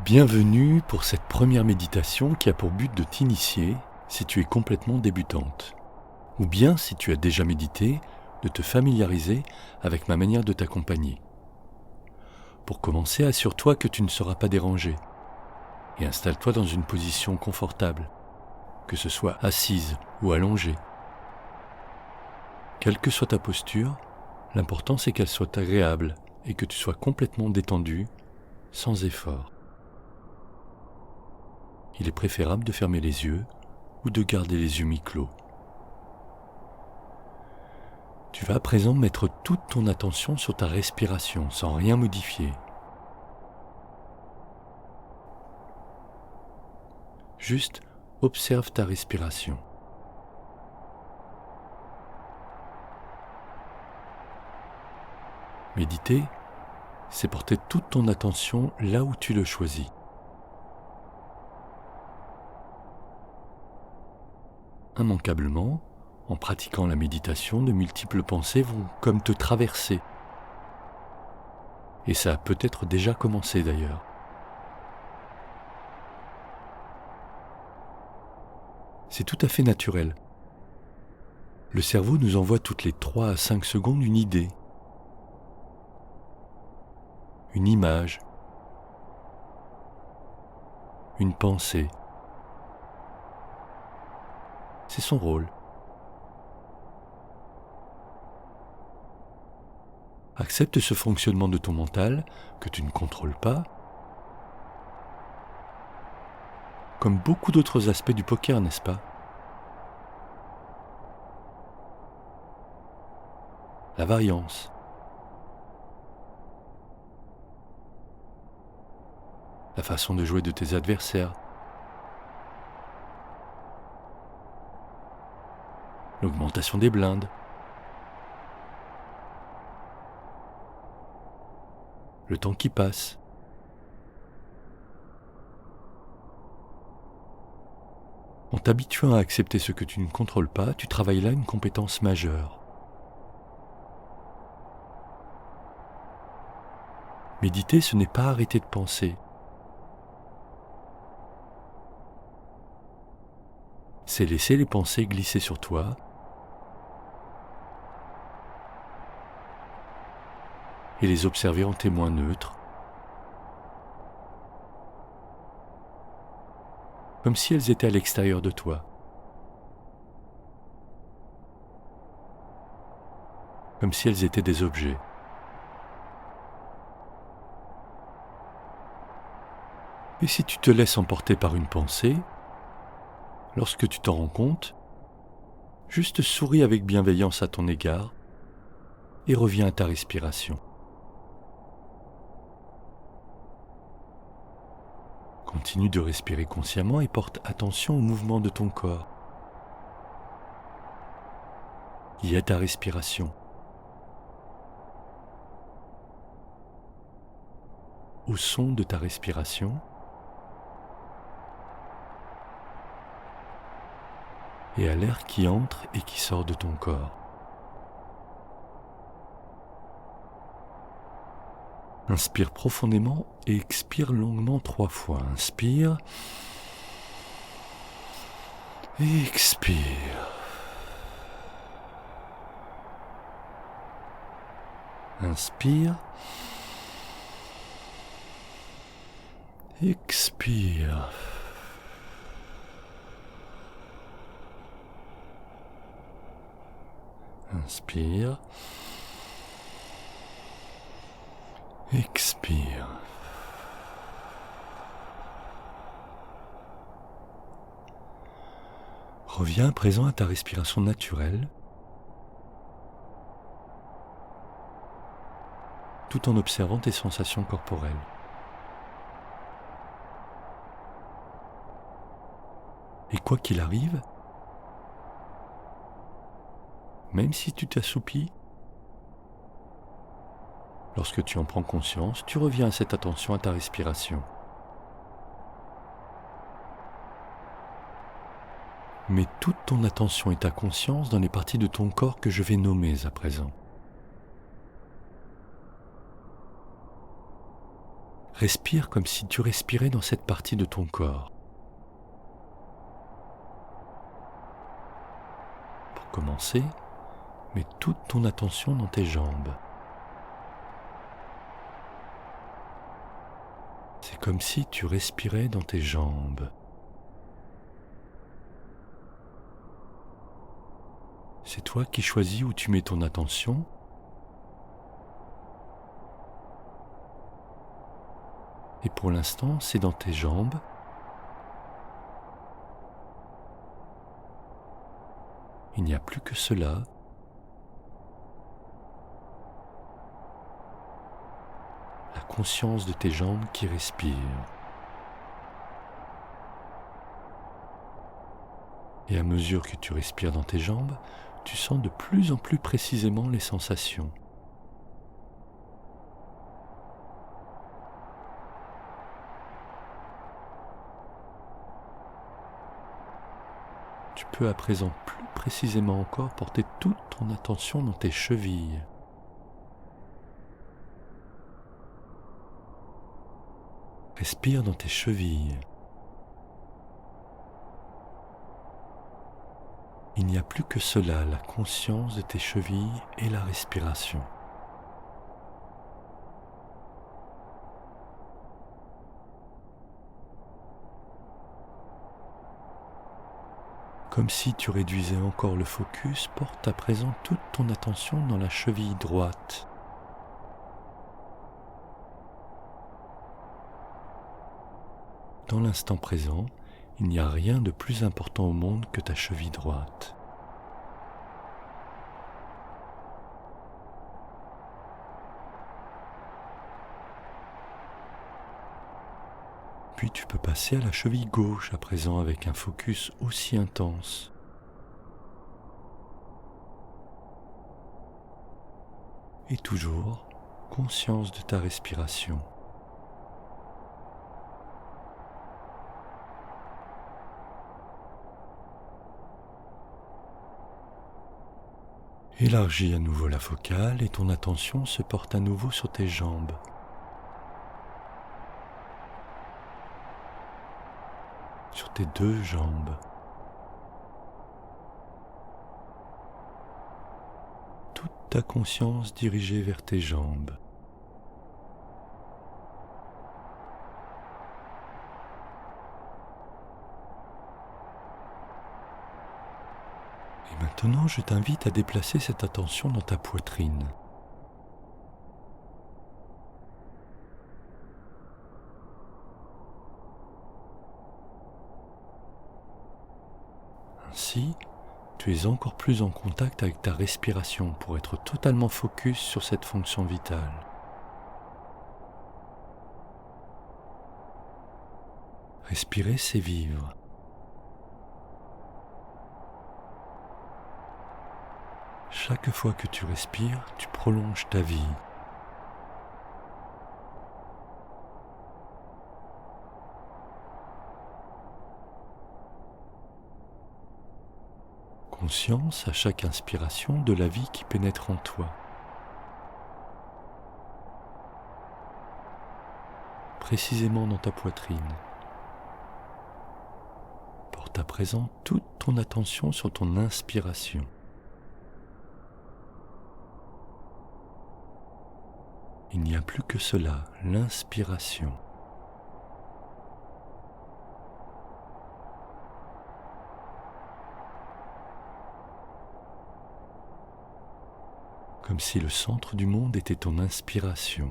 Bienvenue pour cette première méditation qui a pour but de t'initier si tu es complètement débutante. Ou bien, si tu as déjà médité, de te familiariser avec ma manière de t'accompagner. Pour commencer, assure-toi que tu ne seras pas dérangé et installe-toi dans une position confortable, que ce soit assise ou allongée. Quelle que soit ta posture, l'important c'est qu'elle soit agréable et que tu sois complètement détendu, sans effort. Il est préférable de fermer les yeux ou de garder les yeux mi-clos. Tu vas à présent mettre toute ton attention sur ta respiration sans rien modifier. Juste observe ta respiration. Méditer, c'est porter toute ton attention là où tu le choisis. Immanquablement, en pratiquant la méditation, de multiples pensées vont comme te traverser. Et ça a peut-être déjà commencé d'ailleurs. C'est tout à fait naturel. Le cerveau nous envoie toutes les 3 à 5 secondes une idée, une image, une pensée. C'est son rôle. Accepte ce fonctionnement de ton mental que tu ne contrôles pas, comme beaucoup d'autres aspects du poker, n'est-ce pas? La variance, la façon de jouer de tes adversaires, l'augmentation des blindes, le temps qui passe. En t'habituant à accepter ce que tu ne contrôles pas, tu travailles là une compétence majeure. Méditer, ce n'est pas arrêter de penser. C'est laisser les pensées glisser sur toi et les observer en témoin neutre, comme si elles étaient à l'extérieur de toi, comme si elles étaient des objets. Et si tu te laisses emporter par une pensée, lorsque tu t'en rends compte, juste souris avec bienveillance à ton égard et reviens à ta respiration. Continue de respirer consciemment et porte attention au mouvement de ton corps. Y a ta respiration. Au son de ta respiration et à l'air qui entre et qui sort de ton corps. Inspire profondément et expire longuement 3 fois. Inspire. Expire. Inspire. Expire. Inspire. Expire. Reviens à présent à ta respiration naturelle, tout en observant tes sensations corporelles. Et quoi qu'il arrive, même si tu t'assoupis, lorsque tu en prends conscience, tu reviens à cette attention à ta respiration. Mets toute ton attention et ta conscience dans les parties de ton corps que je vais nommer à présent. Respire comme si tu respirais dans cette partie de ton corps. Pour commencer, mets toute ton attention dans tes jambes. C'est comme si tu respirais dans tes jambes. C'est toi qui choisis où tu mets ton attention. Et pour l'instant, c'est dans tes jambes. Il n'y a plus que cela. La conscience de tes jambes qui respirent. Et à mesure que tu respires dans tes jambes, tu sens de plus en plus précisément les sensations. Tu peux à présent plus précisément encore porter toute ton attention dans tes chevilles. Respire dans tes chevilles. Il n'y a plus que cela, la conscience de tes chevilles et la respiration. Comme si tu réduisais encore le focus, porte à présent toute ton attention dans la cheville droite. Dans l'instant présent, il n'y a rien de plus important au monde que ta cheville droite. Puis tu peux passer à la cheville gauche à présent avec un focus aussi intense. Et toujours conscience de ta respiration. Élargis à nouveau la focale et ton attention se porte à nouveau sur tes jambes. Sur tes deux jambes. Toute ta conscience dirigée vers tes jambes. Et maintenant, je t'invite à déplacer cette attention dans ta poitrine. Ainsi, tu es encore plus en contact avec ta respiration pour être totalement focus sur cette fonction vitale. Respirer, c'est vivre. Chaque fois que tu respires, tu prolonges ta vie. Conscience à chaque inspiration de la vie qui pénètre en toi. Précisément dans ta poitrine. Porte à présent toute ton attention sur ton inspiration. Il n'y a plus que cela, l'inspiration. Comme si le centre du monde était ton inspiration.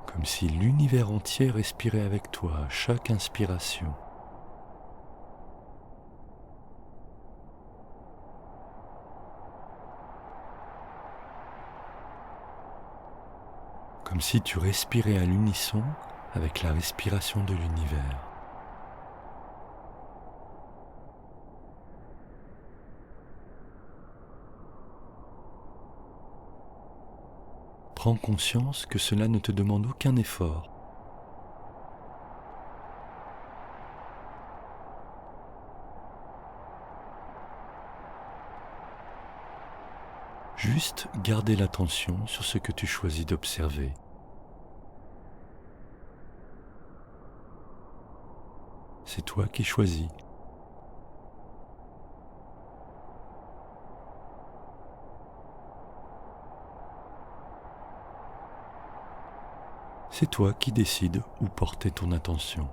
Comme si l'univers entier respirait avec toi à chaque inspiration. Comme si tu respirais à l'unisson avec la respiration de l'univers. Prends conscience que cela ne te demande aucun effort. Juste garder l'attention sur ce que tu choisis d'observer. C'est toi qui choisis. C'est toi qui décides où porter ton attention.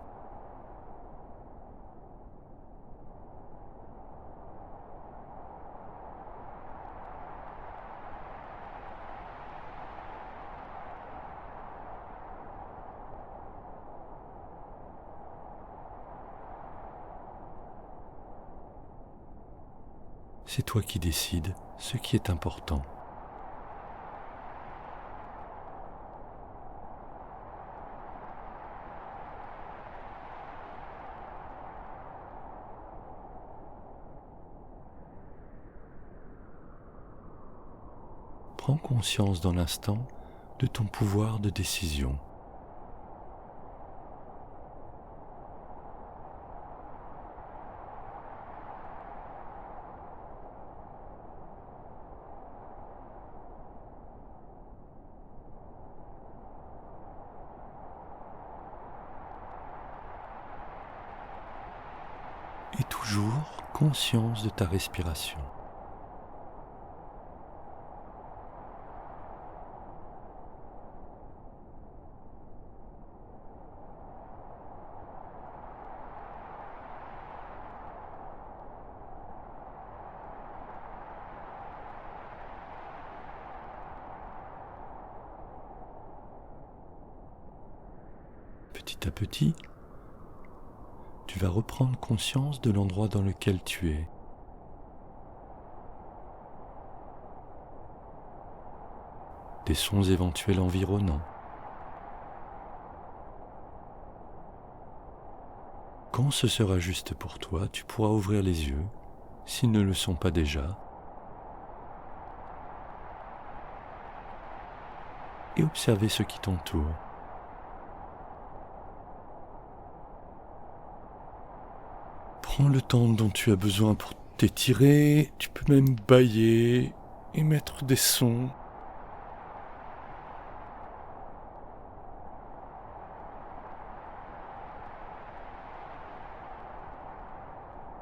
C'est toi qui décides ce qui est important. Prends conscience dans l'instant de ton pouvoir de décision. Et toujours conscience de ta respiration. Petit à petit, tu vas reprendre conscience de l'endroit dans lequel tu es. Des sons éventuels environnants. Quand ce sera juste pour toi, tu pourras ouvrir les yeux, s'ils ne le sont pas déjà, et observer ce qui t'entoure. Prends le temps dont tu as besoin pour t'étirer, tu peux même bâiller, émettre des sons.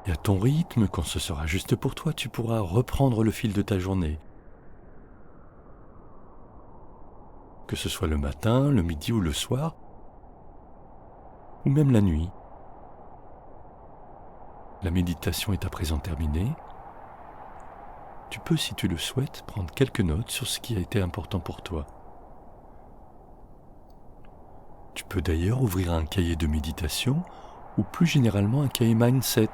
Et à ton rythme, quand ce sera juste pour toi, tu pourras reprendre le fil de ta journée. Que ce soit le matin, le midi ou le soir, ou même la nuit. La méditation est à présent terminée. Tu peux, si tu le souhaites, prendre quelques notes sur ce qui a été important pour toi. Tu peux d'ailleurs ouvrir un cahier de méditation ou plus généralement un cahier mindset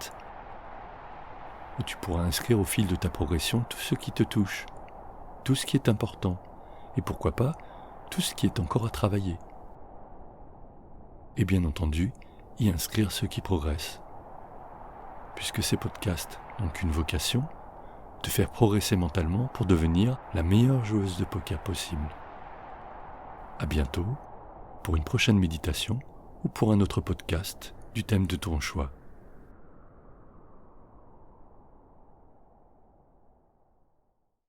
où tu pourras inscrire au fil de ta progression tout ce qui te touche, tout ce qui est important et pourquoi pas tout ce qui est encore à travailler. Et bien entendu, y inscrire ce qui progresse. Puisque ces podcasts n'ont qu'une vocation, te faire progresser mentalement pour devenir la meilleure joueuse de poker possible. À bientôt pour une prochaine méditation ou pour un autre podcast du thème de ton choix.